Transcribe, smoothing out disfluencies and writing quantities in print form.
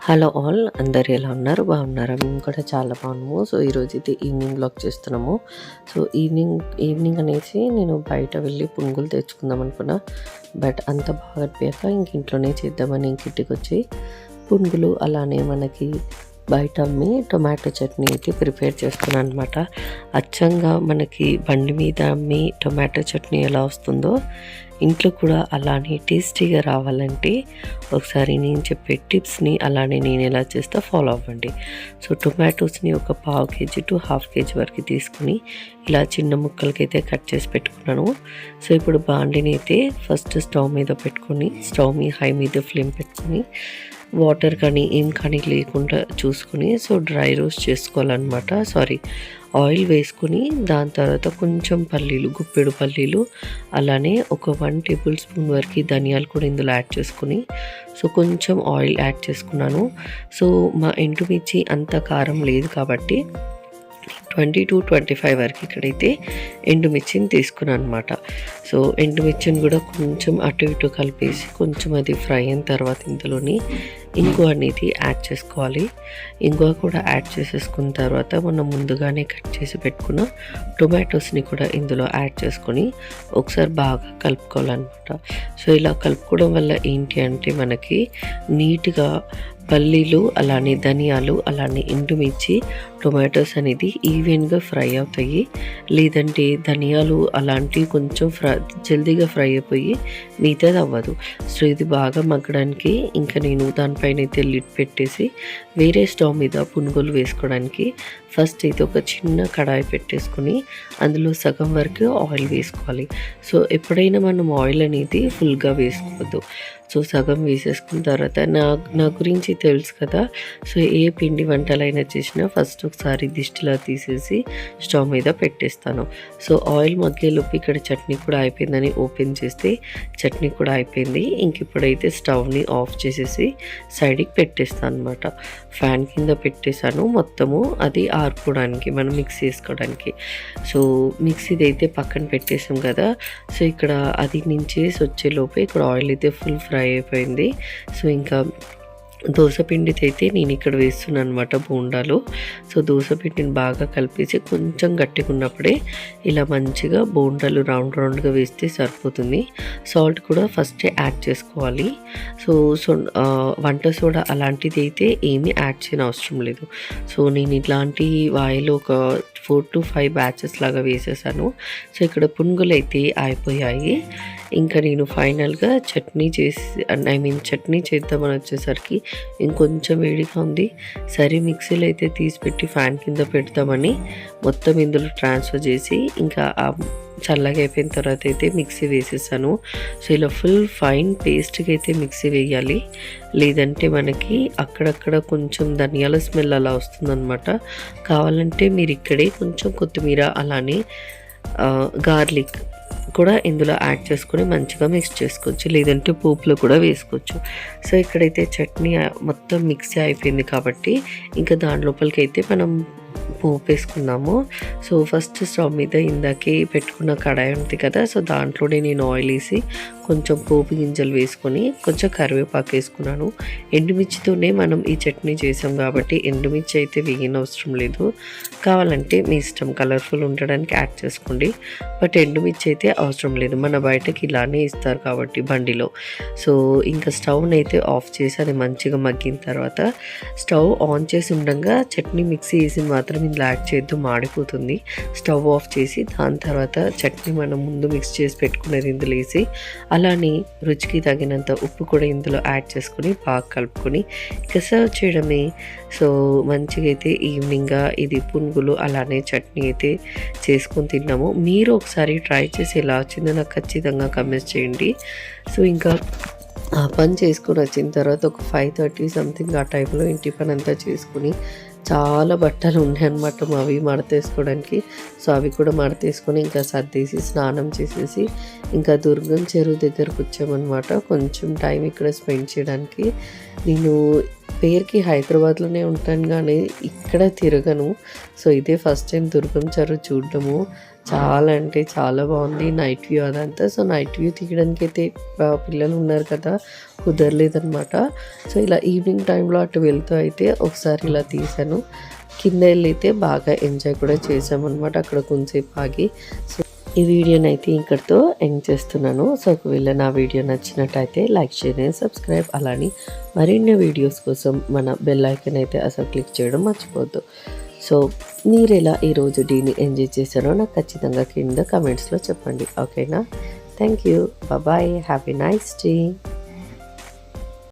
Hello all, అందరు ఎలా ఉన్నారు? బాగున్నారా? మేము కూడా చాలా బాగున్నాము. సో ఈరోజు అయితే ఈవినింగ్ బ్లాగ్ చేస్తున్నాము. సో ఈవినింగ్ అనేసి నేను బయట వెళ్ళి పునుగులు తెచ్చుకుందాం అనుకున్నా. బట్ అంత బాగా అనిపించక ఇంట్లోనే చేద్దామని ఇంటికి వచ్చి పునుగులు అలానే మనకి బయట అమ్మి టొమాటో చట్నీ అయితే ప్రిపేర్ చేస్తున్నాను అనమాట. అచ్చంగా మనకి బండి మీద అమ్మి టొమాటో చట్నీ ఎలా వస్తుందో ఇంట్లో కూడా అలానే టేస్టీగా రావాలంటే ఒకసారి నేను చెప్పే టిప్స్ని అలానే నేను ఎలా చేస్తా ఫాలో అవ్వండి. సో టొమాటోస్ని ఒక 1/2 kg to 1/2 kg వరకు తీసుకుని ఇలా చిన్న ముక్కలకైతే కట్ చేసి పెట్టుకున్నాను. సో ఇప్పుడు బాండిని అయితే ఫస్ట్ స్టవ్ మీద పెట్టుకొని హై మీద ఫ్లేమ్ పెట్టుకొని వాటర్ కానీ ఏం కానీ లేకుండా చూసుకుని సో డ్రై రోస్ట్ చేసుకోవాలన్నమాట. ఆయిల్ వేసుకుని దాని తర్వాత కొంచెం గుప్పెడు పల్లీలు అలానే ఒక 1 టేబుల్ స్పూన్ వరకు ధనియాలు కూడా ఇందులో యాడ్ చేసుకుని సో కొంచెం ఆయిల్ యాడ్ చేసుకున్నాను. సో మా ఎండుమిర్చి అంత కారం లేదు కాబట్టి 20 to 25 వరకు ఇక్కడైతే ఎండుమిర్చిని తీసుకున్నాను అనమాట. సో ఎండుమిర్చిని కూడా కొంచెం అటు ఇటు కలిపేసి కొంచెం అది ఫ్రై అయిన తర్వాత ఇందులోని ఇంగువ అనేది యాడ్ చేసుకోవాలి. ఇంగువ కూడా యాడ్ చేసేసుకున్న తర్వాత మనం ముందుగానే కట్ చేసి పెట్టుకున్న టొమాటోస్ని కూడా ఇందులో యాడ్ చేసుకొని ఒకసారి బాగా కలుపుకోవాలన్నమాట. సో ఇలా కలుపుకోవడం వల్ల ఏంటి అంటే మనకి నీట్గా పల్లీలు అలానే ధనియాలు అలానే ఎండుమిర్చి టొమాటోస్ అనేది ఈవెన్గా ఫ్రై అవుతాయి. లేదంటే ధనియాలు అలాంటివి కొంచెం జల్దీగా ఫ్రై అయిపోయి మిగతాది అవ్వదు. సో ఇది బాగా మగ్గడానికి ఇంకా నేను దానిపైన అయితే లిడ్ పెట్టేసి వేరే స్టవ్ మీద పునుగులు వేసుకోవడానికి ఫస్ట్ అయితే ఒక చిన్న కడాయి పెట్టేసుకుని అందులో సగం వరకు ఆయిల్ వేసుకోవాలి. సో ఎప్పుడైనా మనం ఆయిల్ అనేది ఫుల్గా వేసుకోవద్దు. సో సగం వేసేసుకున్న తర్వాత నా గురించి తెలుసు కదా. సో ఏ పిండి వంటలైనా చేసినా ఫస్ట్ ఒకసారి దిష్టిలా తీసేసి స్టవ్ మీద పెట్టేస్తాను. సో ఆయిల్ మగ్గేలోపు ఇక్కడ చట్నీ కూడా అయిపోయిందని ఓపెన్ చేస్తే చట్నీ కూడా అయిపోయింది. ఇంక ఇప్పుడైతే స్టవ్ని ఆఫ్ చేసేసి సైడ్కి పెట్టేస్తాను అనమాట. ఫ్యాన్ కింద పెట్టేశాను మొత్తము, అది ఆరుకోవడానికి మనం మిక్స్ చేసుకోవడానికి. సో మిక్సీది అయితే పక్కన పెట్టేసాం కదా. సో ఇక్కడ అది నుంచి వచ్చేలోపే ఇక్కడ ఆయిల్ అయితే ఫుల్ ఫ్రై అయిపోయింది. సో ఇంకా దోసపిండితో అయితే నేను ఇక్కడ వేస్తున్నాను అనమాట బోండాలు. సో దోసపిండిని బాగా కలిపేసి కొంచెం గట్టిగా ఉన్నప్పుడే ఇలా మంచిగా బోండాలు రౌండ్గా వేస్తే సరిపోతుంది. సాల్ట్ కూడా ఫస్టే యాడ్ చేసుకోవాలి. సో వంట సోడా అలాంటిది అయితే ఏమీ యాడ్ చేయని అవసరం లేదు. సో నేను ఇట్లాంటి వాయిలో ఒక 4 to 5 బ్యాచెస్ లాగా వేసేసాను. సో ఇక్కడ పునుగులు అయితే అయిపోయాయి. ఇంకా నేను ఫైనల్గా చట్నీ చేద్దామని వచ్చేసరికి ఇంకొంచెం వేడిగా ఉంది. సరే మిక్సీలో అయితే తీసిపెట్టి ఫ్యాన్ కింద పెడతామని మొత్తం ఇందులో ట్రాన్స్ఫర్ చేసి ఇంకా చల్లగా అయిపోయిన తర్వాత అయితే మిక్సీ వేసేసాను. సో ఇలా ఫుల్ ఫైన్ పేస్ట్కి అయితే మిక్సీ వేయాలి. లేదంటే మనకి అక్కడక్కడ కొంచెం ధనియాల స్మెల్ అలా వస్తుందన్నమాట. కావాలంటే మీరు ఇక్కడే కొంచెం కొత్తిమీర అలానే గార్లిక్ కూడా ఇందులో యాడ్ చేసుకొని మంచిగా మిక్స్ చేసుకోవచ్చు. లేదంటే పోపులో కూడా వేసుకోవచ్చు. సో ఇక్కడైతే చట్నీ మొత్తం మిక్సీ అయిపోయింది కాబట్టి ఇంకా దాని లోపలికి అయితే మనం పోపు వేసుకున్నాము. సో ఫస్ట్ స్టవ్ మీద ఇందాకే పెట్టుకున్న కడాయి ఉంది కదా. సో దాంట్లోనే నేను ఆయిల్ వేసి కొంచెం పోపు గింజలు వేసుకొని కొంచెం కరివేపాకు వేసుకున్నాను. ఎండుమిర్చితోనే మనం ఈ చట్నీ చేసాం కాబట్టి ఎండుమిర్చి అయితే వేయని అవసరం లేదు. కావాలంటే మీ ఇష్టం, కలర్ఫుల్ ఉండడానికి యాడ్ చేసుకోండి. బట్ ఎండుమిర్చి అయితే అవసరం లేదు, మన బయటకి ఇలానే ఇస్తారు కాబట్టి బండిలో. సో ఇంకా స్టవ్ని అయితే ఆఫ్ చేసి అది మంచిగా మగ్గిన తర్వాత స్టవ్ ఆన్ చేసి ఉండగా చట్నీ మిక్సీ వేసి మాత్రం ఇందులో యాడ్ చేయొద్దు, మాడిపోతుంది. స్టవ్ ఆఫ్ చేసి దాని తర్వాత చట్నీ మనం ముందు మిక్స్ చేసి పెట్టుకునేది ఇందులో వేసి అలానే రుచికి తగినంత ఉప్పు కూడా ఇందులో యాడ్ చేసుకొని బాగా కలుపుకొని ఇక సర్వ్ చేయడమే. సో మంచిగా అయితే ఈవినింగ్గా ఇది పునుగులు అలానే చట్నీ అయితే చేసుకొని తిన్నాము. మీరు ఒకసారి ట్రై చేసి ఎలా వచ్చిందో నాకు ఖచ్చితంగా కమెంట్స్ చేయండి. సో ఇంకా ఆ పని చేసుకొని వచ్చిన తర్వాత ఒక 5:30 సంథింగ్ ఆ టైంలో ఇంటి పని అంతా చేసుకుని చాలా బట్టలు ఉన్నాయన్నమాట అవి మడతేసుకోవడానికి. సో అవి కూడా మడతేసుకొని ఇంకా సర్దేసి స్నానం చేసేసి ఇంకా దుర్గం చెరువు దగ్గరకు వచ్చామన్నమాట. కొంచెం టైం ఇక్కడ స్పెండ్ చేయడానికి. నేను పేరుకి హైదరాబాద్లోనే ఉంటాను కానీ ఇక్కడ తిరగను. సో ఇదే ఫస్ట్ టైం దుర్గం చెరువు చూడడము. చాలా అంటే చాలా బాగుంది నైట్ వ్యూ అదంతా. సో నైట్ వ్యూ తీయడానికి అయితే పిల్లలు ఉన్నారు కదా, కుదరలేదనమాట. సో ఇలా ఈవినింగ్ టైంలో అటు వెళ్తూ అయితే ఒకసారి ఇలా తీశాను. కింద వెళ్ళైతే బాగా ఎంజాయ్ కూడా చేసామన్నమాట అక్కడ కొంచెంసేపు ఆగి. సో ఈ వీడియోనైతే ఇక్కడితో ఎండ్ చేస్తున్నాను. సో ఒకవేళ నా వీడియో నచ్చినట్టయితే లైక్, షేర్ అండ్ సబ్స్క్రైబ్. అలానే మరిన్ని వీడియోస్ కోసం మన బెల్ ఐకాన్ అయితే అసలు క్లిక్ చేయడం మర్చిపోవద్దు. సో మీరు ఎలా ఈరోజు డేని ఎంజాయ్ చేశారో నాకు ఖచ్చితంగా కింద కమెంట్స్లో చెప్పండి. ఓకేనా? Thank you. Bye. Have a nice day.